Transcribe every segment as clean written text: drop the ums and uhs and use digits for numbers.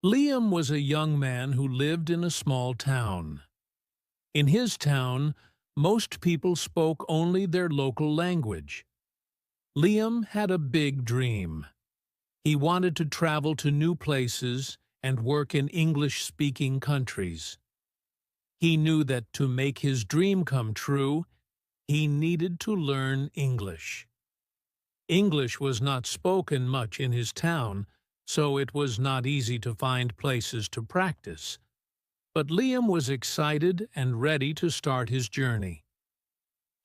Liam was a young man who lived in a small town. In his town, most people spoke only their local language. Liam had a big dream. He wanted to travel to new places and work in English-speaking countries. He knew that to make his dream come true, he needed to learn English. English was not spoken much in his town, so it was not easy to find places to practice. But Liam was excited and ready to start his journey.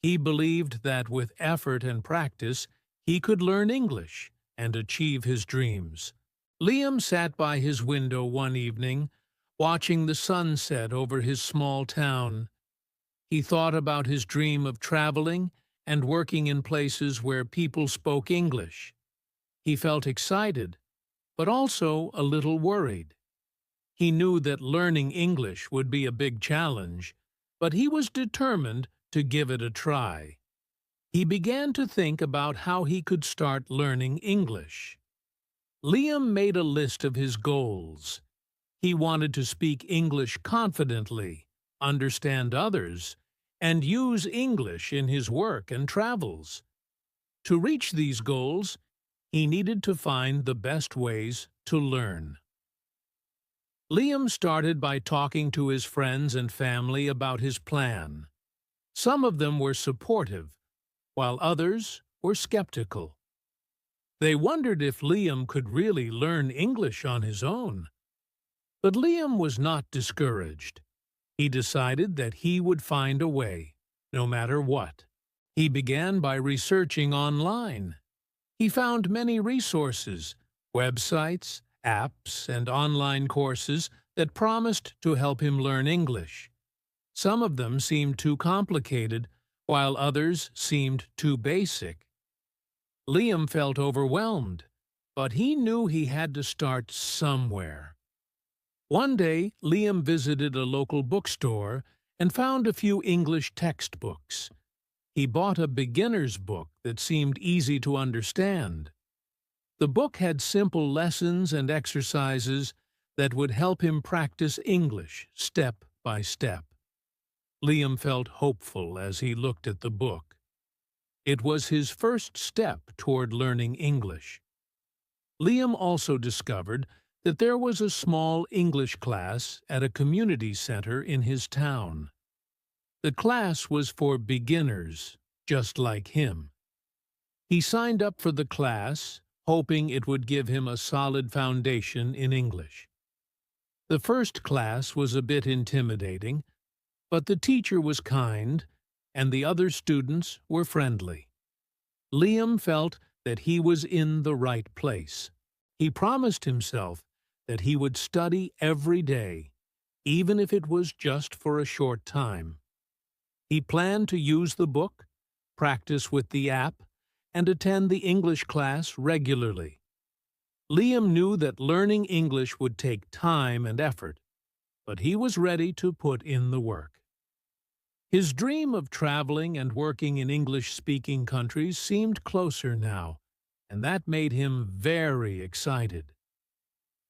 He believed that with effort and practice, he could learn English and achieve his dreams. Liam sat by his window one evening, watching the sunset over his small town. He thought about his dream of traveling and working in places where people spoke English. He felt excited, but also a little worried. He knew that learning English would be a big challenge, but he was determined to give it a try. He began to think about how he could start learning English. Liam made a list of his goals. He wanted to speak English confidently, understand others, and use English in his work and travels. To reach these goals, he needed to find the best ways to learn. Liam started by talking to his friends and family about his plan. Some of them were supportive, while others were skeptical. They wondered if Liam could really learn English on his own. But Liam was not discouraged. He decided that he would find a way, no matter what. He began by researching online. He found many resources, websites, apps, and online courses that promised to help him learn English. Some of them seemed too complicated, while others seemed too basic. Liam felt overwhelmed, but he knew he had to start somewhere. One day, Liam visited a local bookstore and found a few English textbooks. He bought a beginner's book that seemed easy to understand. The book had simple lessons and exercises that would help him practice English step by step. Liam felt hopeful as he looked at the book. It was his first step toward learning English. Liam also discovered that there was a small English class at a community center in his town. The class was for beginners, just like him. He signed up for the class, hoping it would give him a solid foundation in English. The first class was a bit intimidating, but the teacher was kind, and the other students were friendly. Liam felt that he was in the right place. He promised himself that he would study every day, even if it was just for a short time. He planned to use the book, practice with the app, and attend the English class regularly. Liam knew that learning English would take time and effort, but he was ready to put in the work. His dream of traveling and working in English-speaking countries seemed closer now, and that made him very excited.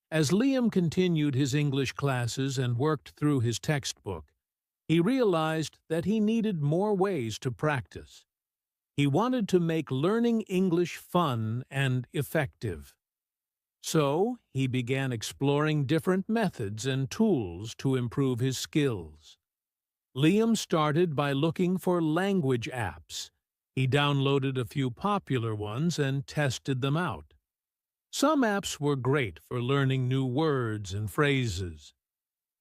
As Liam continued his English classes and worked through his textbook, he realized that he needed more ways to practice. He wanted to make learning English fun and effective. So, he began exploring different methods and tools to improve his skills. Liam started by looking for language apps. He downloaded a few popular ones and tested them out. Some apps were great for learning new words and phrases.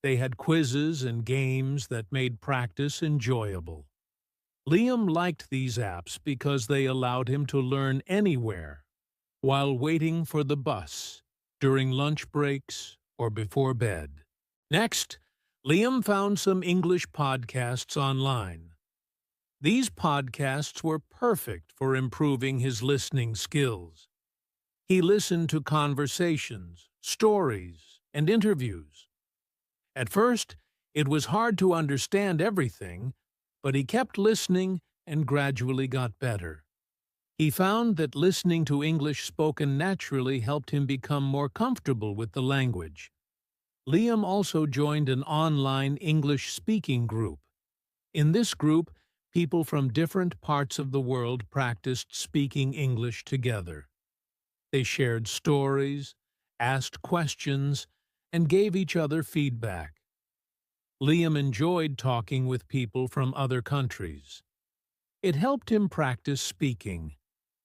They had quizzes and games that made practice enjoyable. Liam liked these apps because they allowed him to learn anywhere, while waiting for the bus, during lunch breaks, or before bed. Next, Liam found some English podcasts online. These podcasts were perfect for improving his listening skills. He listened to conversations, stories, and interviews. At first, it was hard to understand everything, but he kept listening and gradually got better. He found that listening to English spoken naturally helped him become more comfortable with the language. Liam also joined an online English-speaking group. In this group, people from different parts of the world practiced speaking English together. They shared stories, asked questions, and gave each other feedback. Liam enjoyed talking with people from other countries. It helped him practice speaking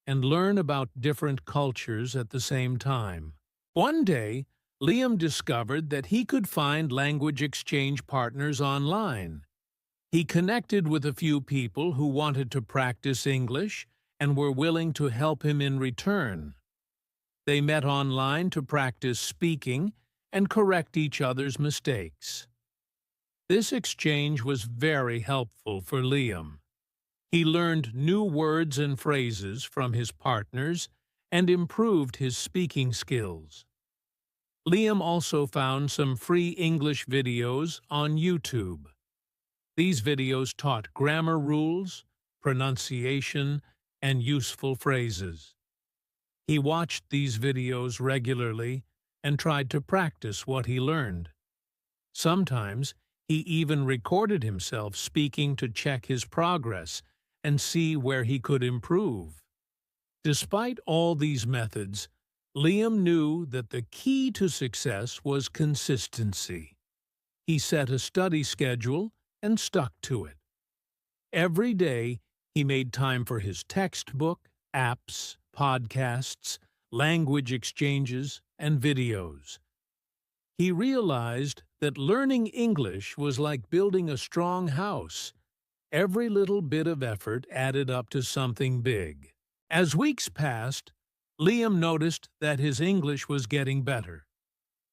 and learn about different cultures at the same time. One day, Liam discovered that he could find language exchange partners online. He connected with a few people who wanted to practice English and were willing to help him in return. They met online to practice speaking and correct each other's mistakes. This exchange was very helpful for Liam. He learned new words and phrases from his partners and improved his speaking skills. Liam also found some free English videos on YouTube. These videos taught grammar rules, pronunciation, and useful phrases. He watched these videos regularly and tried to practice what he learned. Sometimes he even recorded himself speaking to check his progress and see where he could improve. Despite all these methods, Liam knew that the key to success was consistency. He set a study schedule and stuck to it. Every day, he made time for his textbook, apps, podcasts, language exchanges, and videos. He realized that learning English was like building a strong house. Every little bit of effort added up to something big. As weeks passed, Liam noticed that his English was getting better.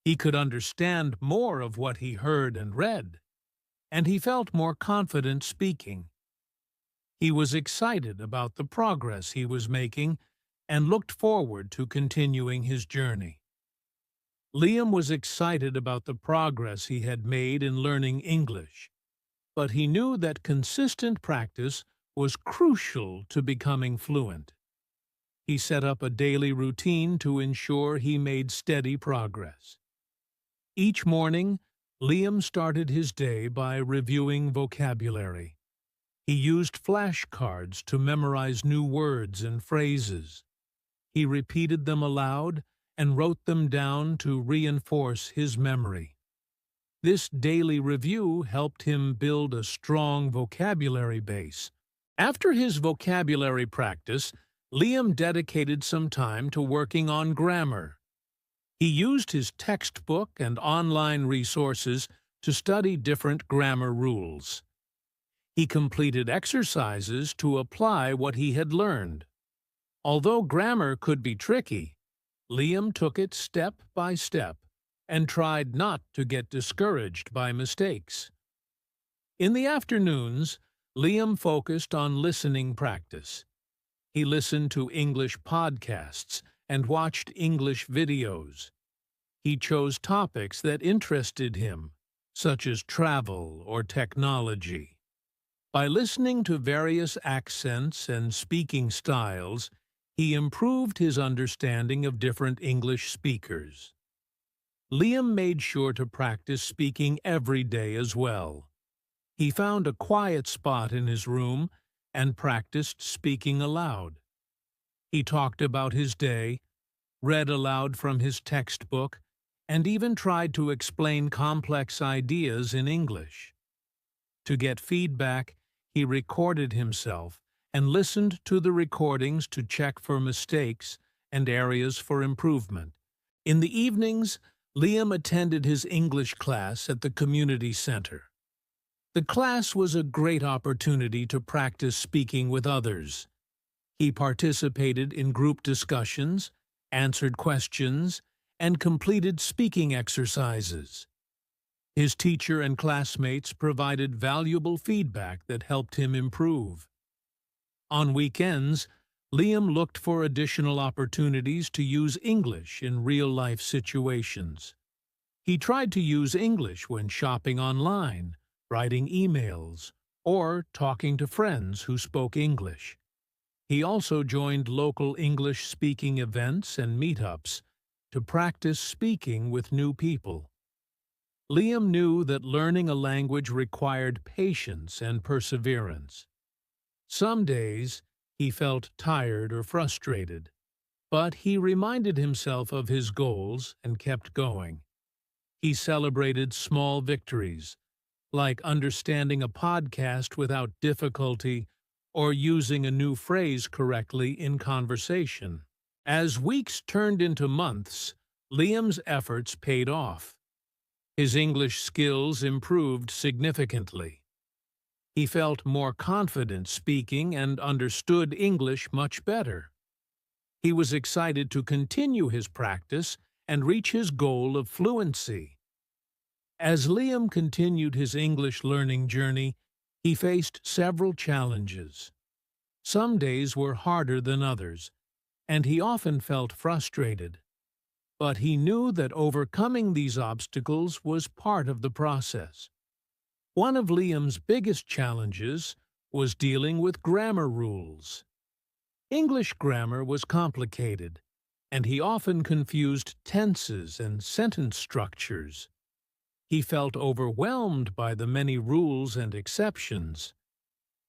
He could understand more of what he heard and read, and he felt more confident speaking. He was excited about the progress he was making and looked forward to continuing his journey. Liam was excited about the progress he had made in learning English, but he knew that consistent practice was crucial to becoming fluent. He set up a daily routine to ensure he made steady progress. Each morning, Liam started his day by reviewing vocabulary. He used flashcards to memorize new words and phrases. He repeated them aloud and wrote them down to reinforce his memory. This daily review helped him build a strong vocabulary base. After his vocabulary practice, Liam dedicated some time to working on grammar. He used his textbook and online resources to study different grammar rules. He completed exercises to apply what he had learned. Although grammar could be tricky, Liam took it step by step and tried not to get discouraged by mistakes. In the afternoons, Liam focused on listening practice. He listened to English podcasts and watched English videos. He chose topics that interested him, such as travel or technology. By listening to various accents and speaking styles, he improved his understanding of different English speakers. Liam made sure to practice speaking every day as well. He found a quiet spot in his room and practiced speaking aloud. He talked about his day, read aloud from his textbook, and even tried to explain complex ideas in English. To get feedback, he recorded himself and listened to the recordings to check for mistakes and areas for improvement. In the evenings, Liam attended his English class at the community center. The class was a great opportunity to practice speaking with others. He participated in group discussions, answered questions, and completed speaking exercises. His teacher and classmates provided valuable feedback that helped him improve. On weekends, Liam looked for additional opportunities to use English in real-life situations. He tried to use English when shopping online, writing emails, or talking to friends who spoke English. He also joined local English-speaking events and meetups to practice speaking with new people. Liam knew that learning a language required patience and perseverance. Some days he felt tired or frustrated, but he reminded himself of his goals and kept going. He celebrated small victories, like understanding a podcast without difficulty or using a new phrase correctly in conversation. As weeks turned into months, Liam's efforts paid off. His English skills improved significantly. He felt more confident speaking and understood English much better. He was excited to continue his practice and reach his goal of fluency. As Liam continued his English learning journey, he faced several challenges. Some days were harder than others, and he often felt frustrated. But he knew that overcoming these obstacles was part of the process. One of Liam's biggest challenges was dealing with grammar rules. English grammar was complicated, and he often confused tenses and sentence structures. He felt overwhelmed by the many rules and exceptions.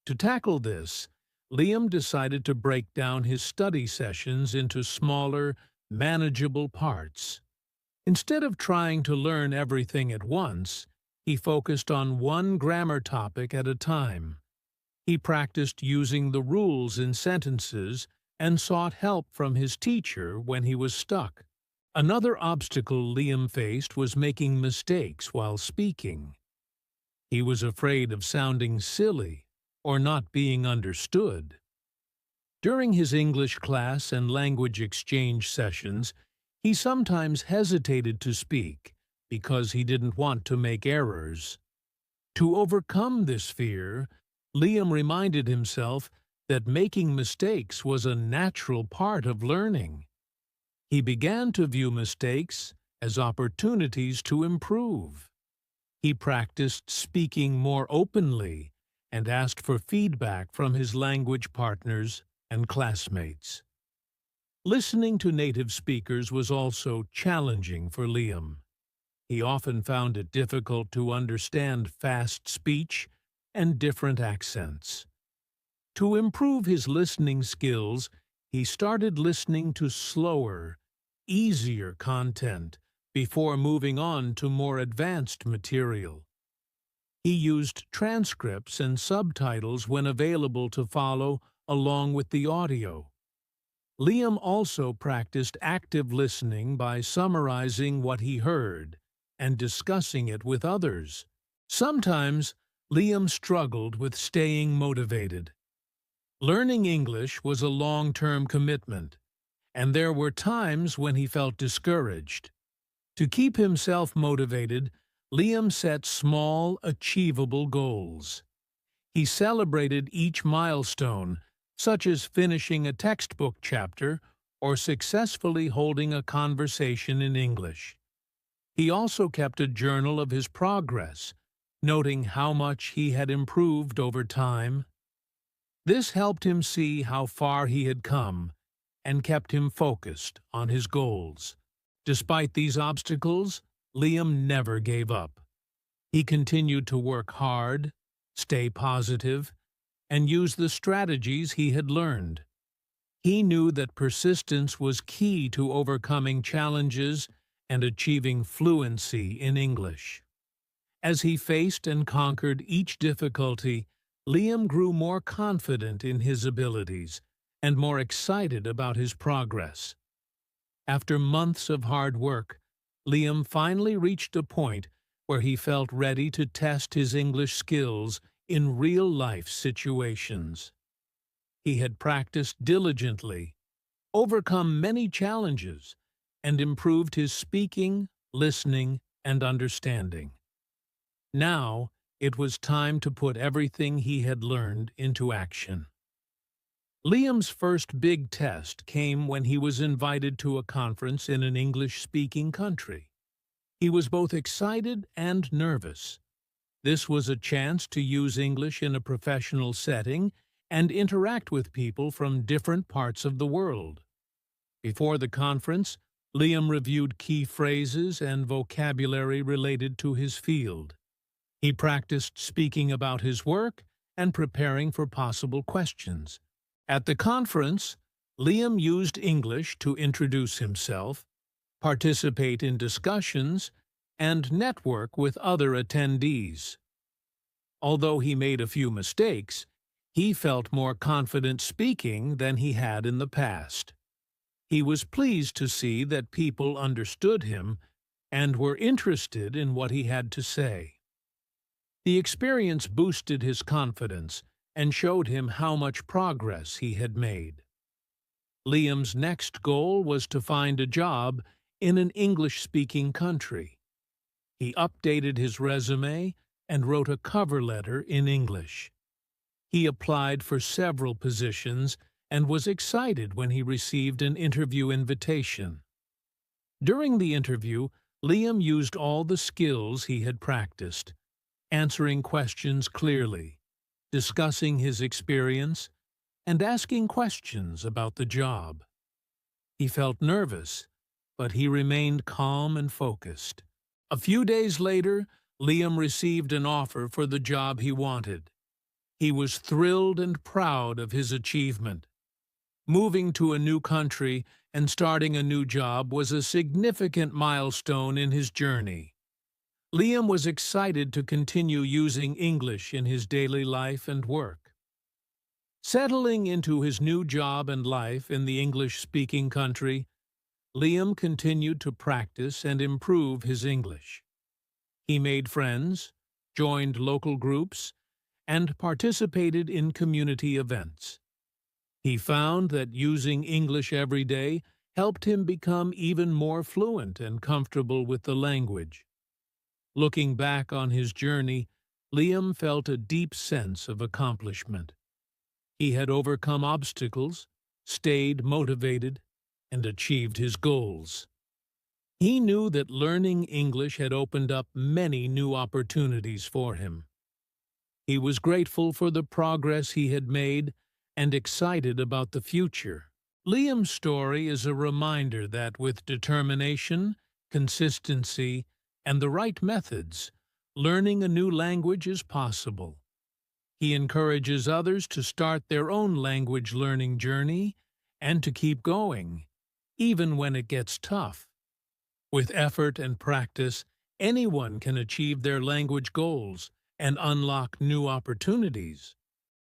To tackle this, Liam decided to break down his study sessions into smaller, manageable parts. Instead of trying to learn everything at once, he focused on one grammar topic at a time. He practiced using the rules in sentences and sought help from his teacher when he was stuck. Another obstacle Liam faced was making mistakes while speaking. He was afraid of sounding silly or not being understood. During his English class and language exchange sessions, he sometimes hesitated to speak because he didn't want to make errors. To overcome this fear, Liam reminded himself that making mistakes was a natural part of learning. He began to view mistakes as opportunities to improve. He practiced speaking more openly and asked for feedback from his language partners and classmates. Listening to native speakers was also challenging for Liam. He often found it difficult to understand fast speech and different accents. To improve his listening skills, he started listening to slower, easier content before moving on to more advanced material. He used transcripts and subtitles when available to follow along with the audio. Liam also practiced active listening by summarizing what he heard and discussing it with others. Sometimes, Liam struggled with staying motivated. Learning English was a long-term commitment, and there were times when he felt discouraged. To keep himself motivated, Liam set small, achievable goals. He celebrated each milestone, such as finishing a textbook chapter or successfully holding a conversation in English. He also kept a journal of his progress, noting how much he had improved over time. This helped him see how far he had come and kept him focused on his goals. Despite these obstacles, Liam never gave up. He continued to work hard, stay positive, and use the strategies he had learned. He knew that persistence was key to overcoming challenges and achieving fluency in English. As he faced and conquered each difficulty, Liam grew more confident in his abilities and more excited about his progress. After months of hard work, Liam finally reached a point where he felt ready to test his English skills in real-life situations. He had practiced diligently, overcome many challenges, and improved his speaking, listening, and understanding. Now, it was time to put everything he had learned into action. Liam's first big test came when he was invited to a conference in an English-speaking country. He was both excited and nervous. This was a chance to use English in a professional setting and interact with people from different parts of the world. Before the conference, Liam reviewed key phrases and vocabulary related to his field. He practiced speaking about his work and preparing for possible questions. At the conference, Liam used English to introduce himself, participate in discussions, and network with other attendees. Although he made a few mistakes, he felt more confident speaking than he had in the past. He was pleased to see that people understood him and were interested in what he had to say. The experience boosted his confidence and showed him how much progress he had made. Liam's next goal was to find a job in an English-speaking country. He updated his resume and wrote a cover letter in English. He applied for several positions and was excited when he received an interview invitation. During the interview, Liam used all the skills he had practiced, answering questions clearly, discussing his experience, and asking questions about the job. He felt nervous, but he remained calm and focused. A few days later, Liam received an offer for the job he wanted. He was thrilled and proud of his achievement. Moving to a new country and starting a new job was a significant milestone in his journey. Liam was excited to continue using English in his daily life and work. Settling into his new job and life in the English-speaking country, Liam continued to practice and improve his English. He made friends, joined local groups, and participated in community events. He found that using English every day helped him become even more fluent and comfortable with the language. Looking back on his journey, Liam felt a deep sense of accomplishment. He had overcome obstacles, stayed motivated, and achieved his goals. He knew that learning English had opened up many new opportunities for him. He was grateful for the progress he had made and excited about the future. Liam's story is a reminder that with determination, consistency, and the right methods, learning a new language is possible. He encourages others to start their own language learning journey and to keep going, even when it gets tough. With effort and practice, anyone can achieve their language goals and unlock new opportunities.